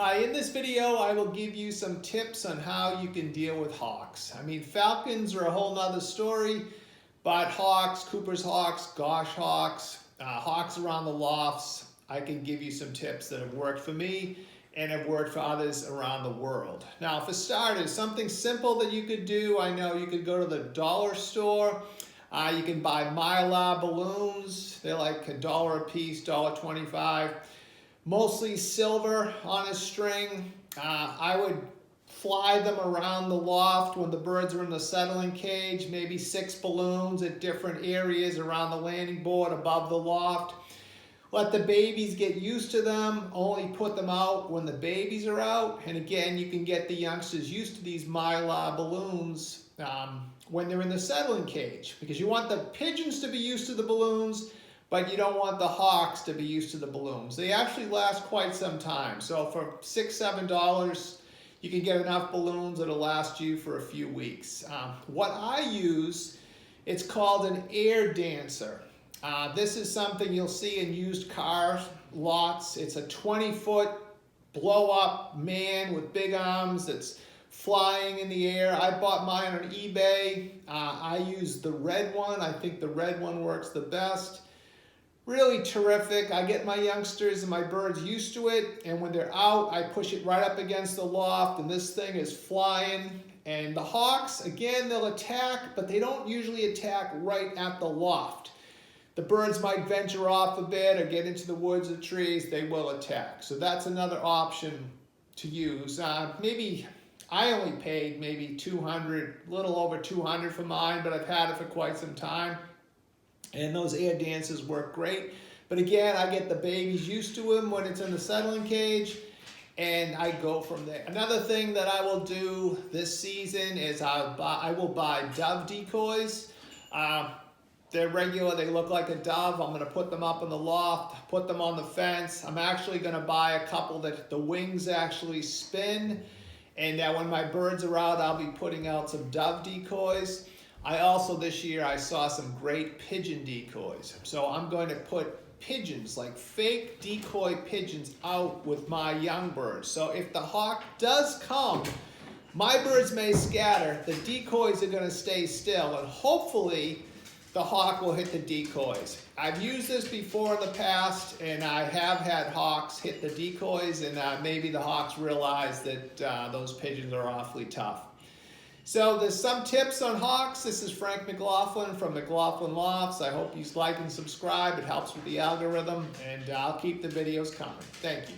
Hi, in this video I will give you some tips on how you can deal with hawks. I mean, falcons are a whole nother story, but hawks, Cooper's hawks, gosh hawks, hawks around the lofts, I can give you some tips that have worked for me and have worked for others around the world. Now, for starters, something simple that you could do, I know you could go to the dollar store. You can buy Mylar balloons. They're like $1 a piece, $1.25. Mostly silver on a string. I would fly them around the loft when the birds are in the settling cage, maybe 6 balloons at different areas around the landing board above the loft. Let the babies get used to them, only put them out when the babies are out. And again, you can get the youngsters used to these Mylar balloons when they're in the settling cage, because you want the pigeons to be used to the balloons, but you don't want the hawks to be used to the balloons. They actually last quite some time. So for $6, $7, you can get enough balloons that'll last you for a few weeks. What I use, it's called an air dancer. This is something you'll see in used car lots. It's a 20-foot blow-up man with big arms that's flying in the air. I bought mine on eBay. I use the red one. I think the red one works the best. Really terrific. I get my youngsters and my birds used to it, and when they're out, I push it right up against the loft, and this thing is flying. And the hawks, again, they'll attack, but they don't usually attack right at the loft. The birds might venture off a bit or get into the woods or trees, they will attack. So that's another option to use. Maybe I only paid maybe $200, a little over $200 for mine, but I've had it for quite some time. And those air dancers work great. But again, I get the babies used to them when it's in the settling cage, and I go from there. Another thing that I will do this season is I will buy dove decoys. They're regular, they look like a dove. I'm gonna put them up in the loft, put them on the fence. I'm actually gonna buy a couple that the wings actually spin, and that when my birds are out, I'll be putting out some dove decoys. I also, this year, I saw some great pigeon decoys. So I'm going to put pigeons, like fake decoy pigeons, out with my young birds. So if the hawk does come, my birds may scatter, the decoys are gonna stay still, and hopefully the hawk will hit the decoys. I've used this before in the past, and I have had hawks hit the decoys, and maybe the hawks realize that those pigeons are awfully tough. So there's some tips on hawks. This is Frank McLaughlin from McLaughlin Lofts. I hope you like and subscribe. It helps with the algorithm, and I'll keep the videos coming. Thank you.